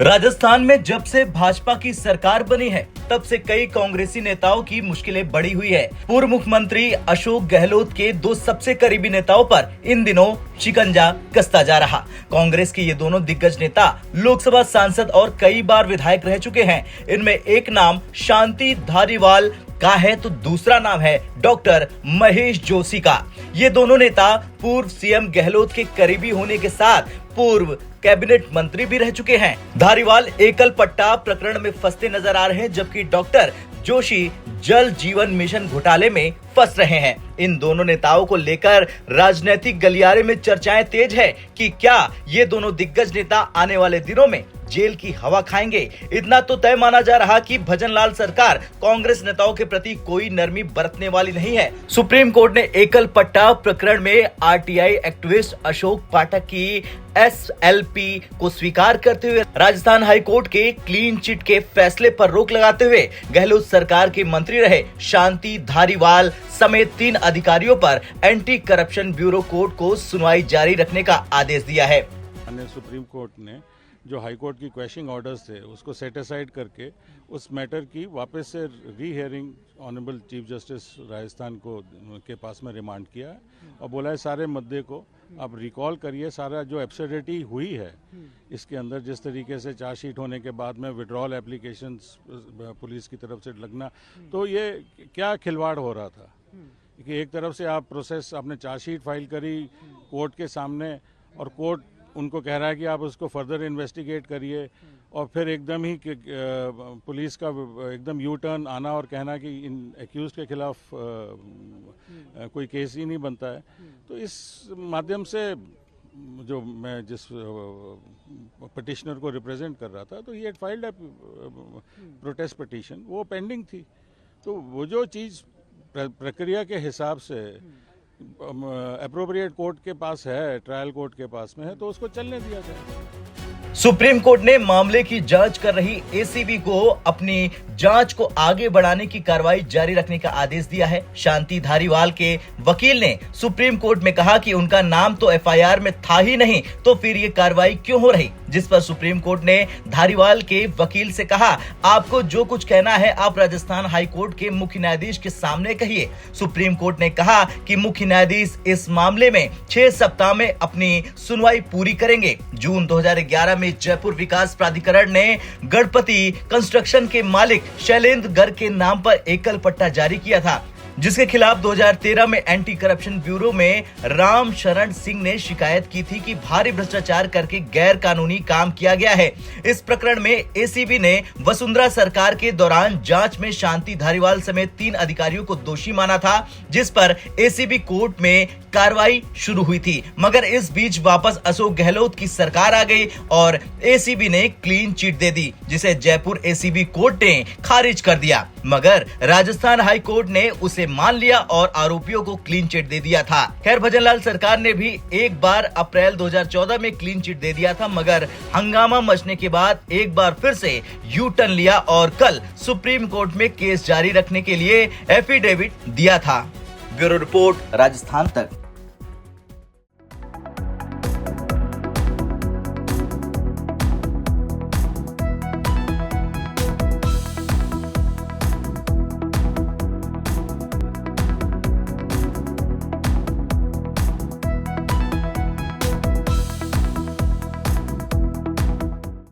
राजस्थान में जब से भाजपा की सरकार बनी है तब से कई कांग्रेसी नेताओं की मुश्किलें बढ़ी हुई है। पूर्व मुख्यमंत्री अशोक गहलोत के दो सबसे करीबी नेताओं पर इन दिनों शिकंजा कसता जा रहा। कांग्रेस के ये दोनों दिग्गज नेता लोकसभा सांसद और कई बार विधायक रह चुके हैं। इनमें एक नाम शांति धारीवाल का है तो दूसरा नाम है डॉक्टर महेश जोशी का। ये दोनों नेता पूर्व सीएम गहलोत के करीबी होने के साथ पूर्व कैबिनेट मंत्री भी रह चुके हैं। धारीवाल एकल पट्टा प्रकरण में फंसते नजर आ रहे हैं, जबकि डॉक्टर जोशी जल जीवन मिशन घोटाले में फंस रहे हैं। इन दोनों नेताओं को लेकर राजनीतिक गलियारे में चर्चाएं तेज है कि क्या ये दोनों दिग्गज नेता आने वाले दिनों में जेल की हवा खाएंगे। इतना तो तय माना जा रहा कि भजनलाल सरकार कांग्रेस नेताओं के प्रति कोई नरमी बरतने वाली नहीं है। सुप्रीम कोर्ट ने एकल पट्टा प्रकरण में आरटीआई एक्टिविस्ट अशोक पाठक की एसएलपी को स्वीकार करते हुए राजस्थान हाईकोर्ट के क्लीन चिट के फैसले पर रोक लगाते हुए गहलोत सरकार के मंत्री रहे शांति धारीवाल समेत 3 अधिकारियों पर एंटी करप्शन ब्यूरो कोर्ट को सुनवाई जारी रखने का आदेश दिया है। सुप्रीम कोर्ट ने जो हाई कोर्ट की क्वेश्चनिंग ऑर्डर्स थे उसको सेट असाइड करके उस मैटर की वापस से री hearing honourable chief justice Rajasthan को के पास में रिमांड किया है और बोला है सारे मुद्दे को आप रिकॉल करिए। सारा जो एब्सर्डिटी हुई है इसके अंदर, जिस तरीके से चार्जशीट होने के बाद में विड्रॉल एप्लीकेशंस पुलिस की तरफ से लगना, तो ये क्या खिलवाड़ हो रहा था कि एक तरफ से आप प्रोसेस आपने चार्जशीट फाइल करी कोर्ट के सामने और कोर्ट उनको कह रहा है कि आप उसको फर्दर इन्वेस्टिगेट करिए और फिर एकदम ही पुलिस का एकदम यू टर्न आना और कहना कि इन एक्यूज के खिलाफ कोई केस ही नहीं बनता है। तो इस माध्यम से जो मैं जिस पिटिशनर को रिप्रेजेंट कर रहा था, तो ये फाइल्ड प्रोटेस्ट पिटिशन, वो पेंडिंग थी। तो वो जो चीज़ प्रक्रिया के हिसाब से एप्रोप्रिएट कोर्ट के पास है, ट्रायल कोर्ट के पास में है, तो उसको चलने दिया जाए। सुप्रीम कोर्ट ने मामले की जांच कर रही एसीबी को अपनी जांच को आगे बढ़ाने की कार्रवाई जारी रखने का आदेश दिया है। शांति धारीवाल के वकील ने सुप्रीम कोर्ट में कहा कि उनका नाम तो एफआईआर में था ही नहीं, तो फिर ये कार्रवाई क्यों हो रही। जिस पर सुप्रीम कोर्ट ने धारीवाल के वकील से कहा, आपको जो कुछ कहना है आप राजस्थान हाई कोर्ट के मुख्य न्यायाधीश के सामने कहिए। सुप्रीम कोर्ट ने कहा कि मुख्य न्यायाधीश इस मामले में 6 सप्ताह में अपनी सुनवाई पूरी करेंगे। जून 2011 में जयपुर विकास प्राधिकरण ने गणपति कंस्ट्रक्शन के मालिक शैलेंद्र गर्ग के नाम पर एकल पट्टा जारी किया था, जिसके खिलाफ 2013 में एंटी करप्शन ब्यूरो में राम शरण सिंह ने शिकायत की थी कि भारी भ्रष्टाचार करके गैर कानूनी काम किया गया है। इस प्रकरण में एसीबी ने वसुंधरा सरकार के दौरान जांच में शांति धारीवाल समेत 3 अधिकारियों को दोषी माना था, जिस पर एसीबी कोर्ट में कार्रवाई शुरू हुई थी। मगर इस बीच वापस अशोक गहलोत की सरकार आ गई और एसीबी ने क्लीन चिट दे दी, जिसे जयपुर एसीबी कोर्ट ने खारिज कर दिया। मगर राजस्थान हाई कोर्ट ने उसे मान लिया और आरोपियों को क्लीन चिट दे दिया था। खैर, भजनलाल सरकार ने भी एक बार अप्रैल 2014 में क्लीन चिट दे दिया था, मगर हंगामा मचने के बाद एक बार फिर से यू टर्न लिया और कल सुप्रीम कोर्ट में केस जारी रखने के लिए एफिडेविट दिया था। ब्यूरो रिपोर्ट, राजस्थान तक।